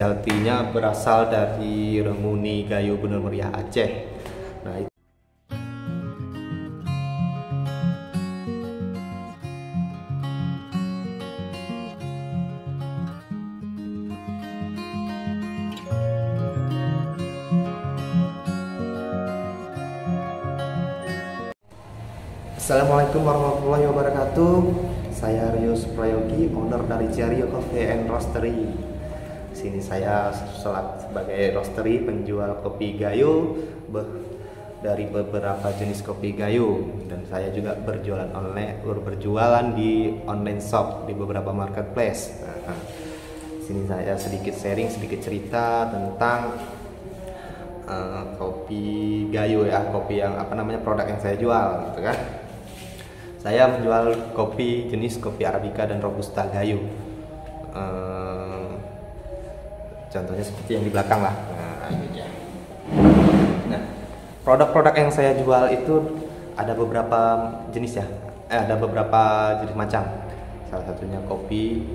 Spesialtinya berasal dari Remuni Gayo Bener Meriah Aceh. Nah, Assalamualaikum warahmatullahi wabarakatuh. Saya Rius Prayogi, owner dari Ciario Coffee and Roastery. Di sini saya sebagai roastery penjual kopi gayo dari beberapa jenis kopi gayo, dan saya juga berjualan di online shop di beberapa marketplace. Di sini saya sedikit sharing, sedikit cerita tentang kopi gayo ya, kopi yang produk yang saya jual gitu kan. Saya menjual kopi jenis kopi Arabica dan Robusta gayo. Contohnya seperti yang di belakang lah. Nah, produk-produk yang saya jual itu ada beberapa jenis ya. Ada beberapa jenis macam. Salah satunya kopi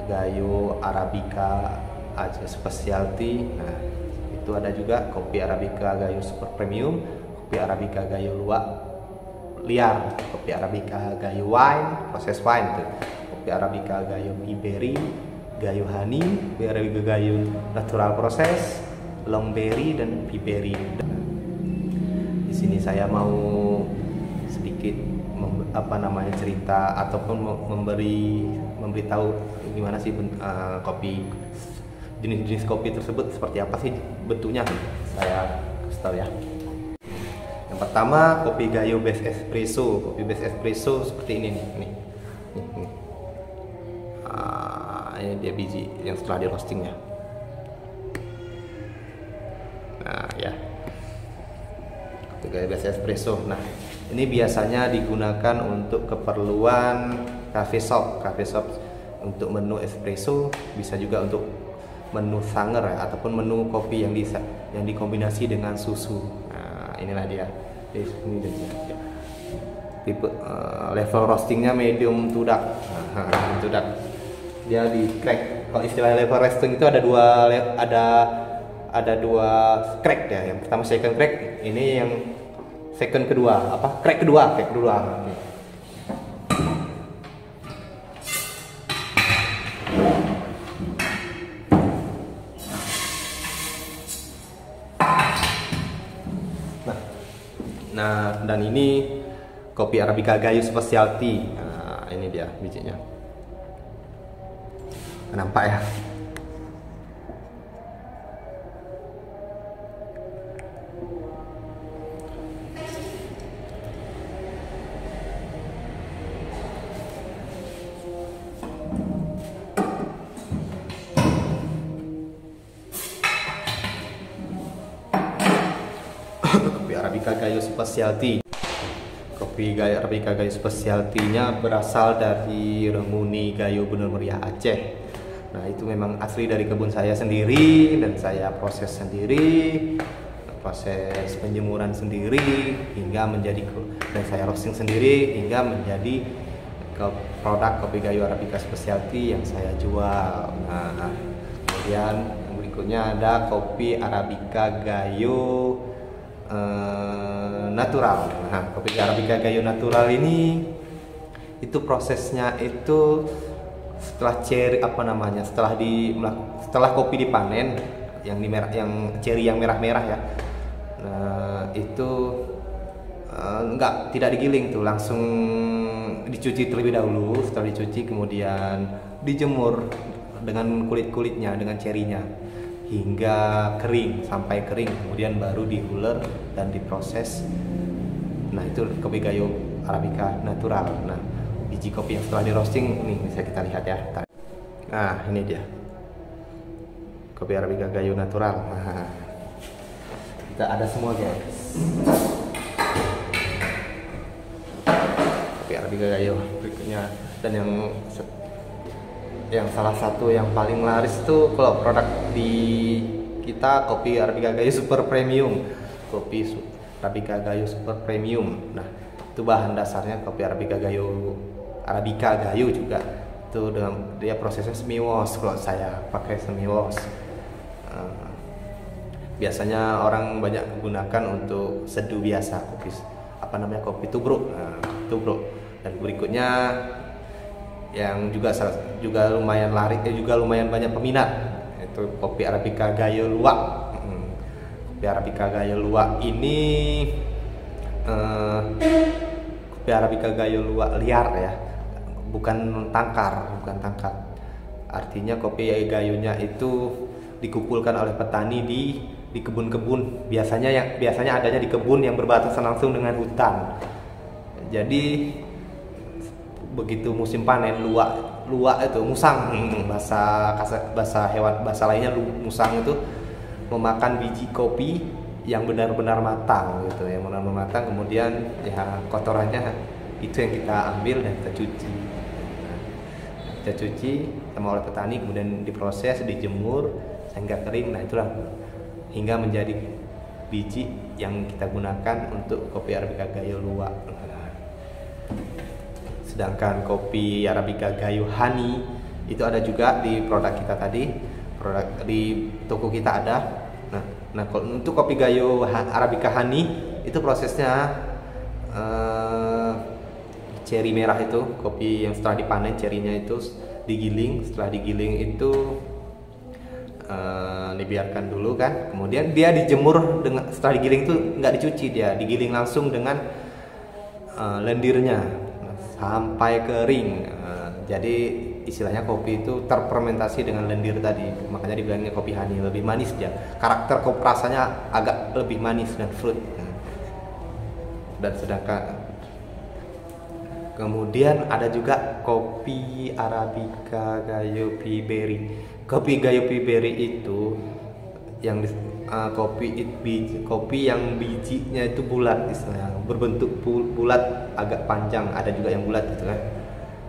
gayo Arabica Aceh Specialty. Nah, itu ada juga kopi Arabica gayo super premium, kopi Arabica gayo luwak liar, kopi Arabica gayo wine, proses wine tuh, kopi Arabica gayo berry, gayo honey, Arabica gayo natural proses, long berry dan berry. Di sini saya mau sedikit cerita ataupun memberitahu gimana sih kopi jenis-jenis kopi tersebut seperti apa sih bentuknya. Saya kasih tahu ya. Yang pertama, kopi gayo base espresso. Kopi base espresso seperti ini nih. Ini dia biji yang setelah di roastingnya. Nah ya, kopi gayo base espresso. Nah, ini biasanya digunakan untuk keperluan cafe shop untuk menu espresso, bisa juga untuk menu sanger ya, ataupun menu kopi yang dikombinasi dengan susu. Nah, inilah dia. Ini dia. Tipe level roastingnya medium to dark. To dark. Dia di crack. Kalau istilah level roasting itu ada dua crack ya. Yang pertama second crack, ini yang second kedua, crack kedua. Nah, dan ini kopi Arabica gayo specialty. Nah, ini dia bijinya. Nampak ya? Kopi Arabica gayo specialty. Kopi Arabica gayo specialty-nya berasal dari Remuni Gayo Bener Meriah Aceh. Nah, itu memang asli dari kebun saya sendiri, dan saya proses sendiri, proses penjemuran sendiri dan saya roasting sendiri hingga menjadi produk kopi gayo Arabica specialty yang saya jual. Nah, kemudian berikutnya ada kopi Arabica gayo natural. Nah, kopi Arabica gayo natural ini itu prosesnya itu setelah setelah kopi dipanen yang cherry yang merah-merah ya. Nah, itu tidak digiling tuh, langsung dicuci terlebih dahulu. Setelah dicuci kemudian dijemur dengan kulit-kulitnya, dengan cherry-nya hingga kering, sampai kering, kemudian baru diuler dan diproses. Nah, itu kopi gayo Arabica natural. Nah, biji kopi yang setelah di roasting ini bisa kita lihat ya. Nah, ini dia kopi Arabica gayo natural. Nah, kita ada semua guys. Kopi Arabica gayo berikutnya, dan yang salah satu yang paling laris tuh kalau produk di kita kopi Arabica gayo super premium. Kopi Arabica gayo super premium. Nah, itu bahan dasarnya kopi Arabica gayo juga. Itu dia prosesnya semi wash, kalau saya pakai semi wash. Eh, biasanya orang banyak gunakan untuk seduh biasa, kopi apa namanya, kopi tubruk. Nah, tubruk. Dan berikutnya yang juga lumayan laris, juga lumayan banyak peminat, itu kopi Arabica Gayo Luwak. Kopi Arabica Gayo Luwak ini kopi Arabica Gayo Luwak liar ya, bukan tangkar. Artinya kopi gayonya itu dikumpulkan oleh petani di kebun-kebun, biasanya adanya di kebun yang berbatasan langsung dengan hutan. Jadi begitu musim panen, luwak itu musang, bahasa lainnya musang itu memakan biji kopi yang benar-benar matang gitu, yang benar-benar matang. Kemudian ya kotorannya itu yang kita ambil dan kita cuci. Kita cuci sama oleh petani, kemudian diproses, dijemur sehingga kering. Nah itulah hingga menjadi biji yang kita gunakan untuk kopi Arabica Gayo Luwak. Sedangkan kopi Arabica Gayo Honey itu ada juga di produk kita tadi, produk di toko kita ada. Nah untuk kopi Gayo Arabica Honey itu prosesnya ceri merah itu, kopi yang setelah dipanen cerinya itu digiling. Setelah digiling itu dibiarkan dulu kan, kemudian dia dijemur. Setelah digiling itu nggak dicuci, dia digiling langsung dengan lendirnya sampai kering. Jadi istilahnya kopi itu terfermentasi dengan lendir tadi, makanya dibilangnya kopi honey, lebih manis dia. Karakter kopi rasanya agak lebih manis dan fruit. Dan sedangkan kemudian ada juga kopi Arabica Gayo Piberry. Kopi Gayo Piberry itu yang kopi yang bijinya itu bulat, istilahnya berbentuk bulat agak panjang, ada juga yang bulat gitu kan.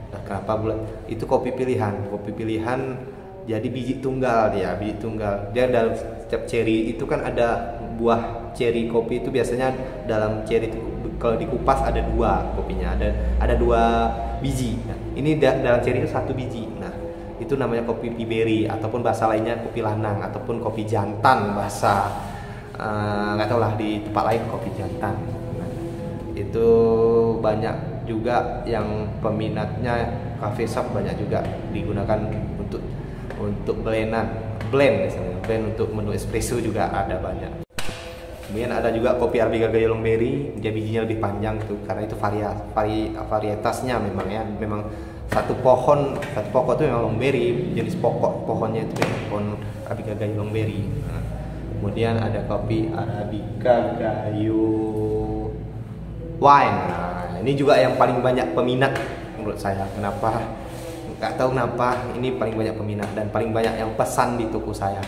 Nah, kenapa bulat? Itu kopi pilihan. Kopi pilihan jadi biji tunggal dia, biji tunggal. Dia dalam setiap ceri itu kan ada buah ceri kopi itu, biasanya dalam ceri itu kalau dikupas ada dua kopinya, ada dua biji. Nah, ini dalam ceri itu satu biji. Nah, itu namanya kopi Piberry, ataupun bahasa lainnya kopi lanang, ataupun kopi jantan, bahasa nggak tahu lah di tempat lain kopi jantan. Nah, itu banyak juga yang peminatnya, cafe shop banyak juga digunakan untuk blend misalnya, blend untuk menu espresso juga ada banyak. Kemudian ada juga kopi Arabica Gayo Long Berry, dia bijinya lebih panjang tuh, karena itu varietasnya memang ya, memang satu pokok itu memang long berry, jenis pohonnya itu pohon Arabica Gayo Long Berry. Nah, kemudian ada kopi Arabica Gayo Wine. Nah, ini juga yang paling banyak peminat menurut saya. Kenapa? Nggak tahu kenapa ini paling banyak peminat dan paling banyak yang pesan di toko saya,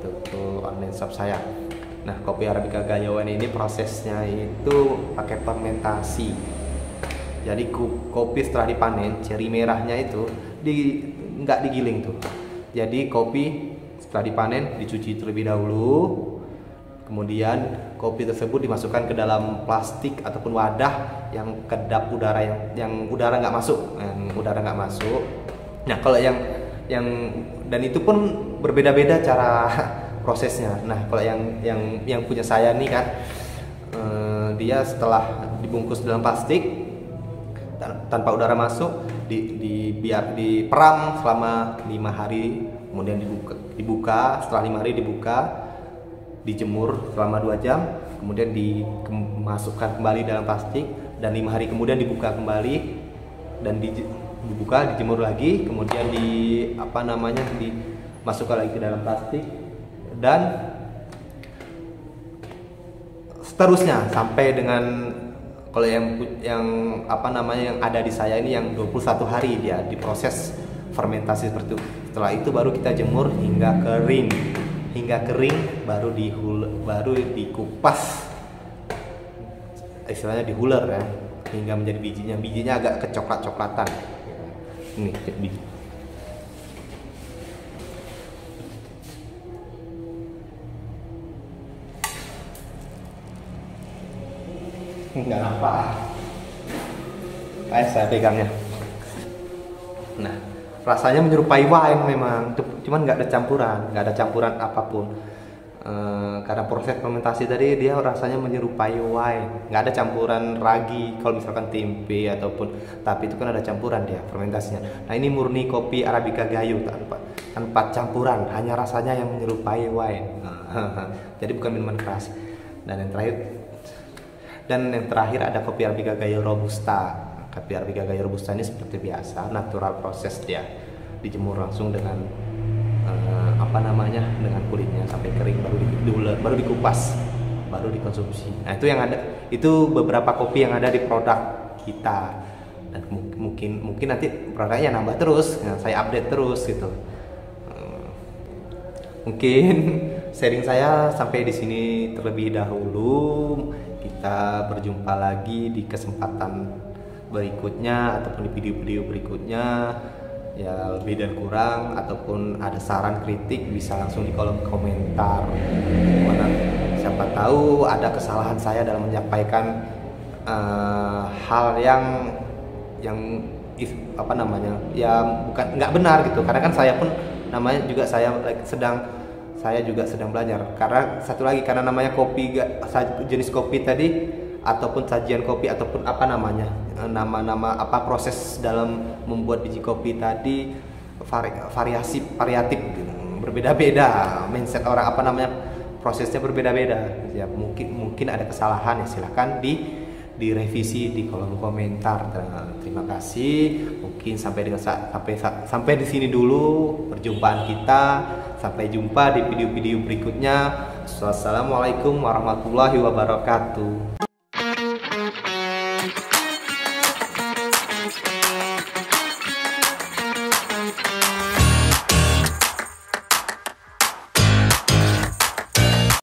toko online shop saya. Nah, kopi Arabica Gayo Wine ini prosesnya itu pakai fermentasi. Jadi kopi setelah dipanen, ceri merahnya itu nggak digiling tuh. Jadi kopi setelah dipanen dicuci terlebih dahulu, kemudian kopi tersebut dimasukkan ke dalam plastik ataupun wadah yang kedap udara, yang udara nggak masuk, Nah kalau yang dan itu pun berbeda-beda cara prosesnya. Nah kalau yang punya saya nih kan, dia setelah dibungkus dalam plastik tanpa udara masuk, diperam selama 5 hari, kemudian dibuka setelah 5 hari, dijemur selama 2 jam, kemudian dimasukkan kembali dalam plastik, dan 5 hari kemudian dibuka kembali dan dijemur lagi, kemudian dimasukkan lagi ke dalam plastik, dan seterusnya sampai dengan, kalau yang ada di saya ini yang 21 hari dia diproses fermentasi seperti itu. Setelah itu baru kita jemur hingga kering, baru dikupas, istilahnya dihuler ya, hingga menjadi bijinya agak kecoklat-coklatan. Ini biji. Nggak nampak. Saya pegangnya. Nah, rasanya menyerupai wine memang. cuman nggak ada campuran apapun. Karena proses fermentasi tadi dia rasanya menyerupai wine, nggak ada campuran ragi kalau misalkan tempe ataupun, tapi itu kan ada campuran dia fermentasinya. Nah ini murni kopi Arabica Gayo tanpa campuran, hanya rasanya yang menyerupai wine. Jadi bukan minuman keras. Dan yang terakhir ada kopi Arabica Gayo Robusta. Kopi Arabica Gayo Robusta ini seperti biasa, natural proses dia, dijemur langsung dengan dengan kulitnya sampai kering, baru dikupas, baru dikonsumsi. Nah itu yang ada, itu beberapa kopi yang ada di produk kita, dan mungkin nanti produknya nambah terus, nah, saya update terus gitu. Mungkin sharing saya sampai di sini terlebih dahulu. Kita berjumpa lagi di kesempatan berikutnya ataupun di video-video berikutnya. Ya lebih dan kurang ataupun ada saran kritik bisa langsung di kolom komentar. Mana siapa tahu ada kesalahan saya dalam menyampaikan hal yang bukan nggak benar gitu. Karena kan saya pun namanya juga saya juga sedang belajar. Karena satu lagi, karena namanya kopi, jenis kopi tadi ataupun sajian kopi ataupun nama proses dalam membuat biji kopi tadi variatif gitu. Berbeda-beda mindset orang, prosesnya berbeda-beda ya. Mungkin ada kesalahan ya, silahkan direvisi di kolom komentar. Terima kasih. Mungkin sampai di sini dulu perjumpaan kita. Sampai jumpa di video-video berikutnya. Wassalamualaikum warahmatullahi wabarakatuh.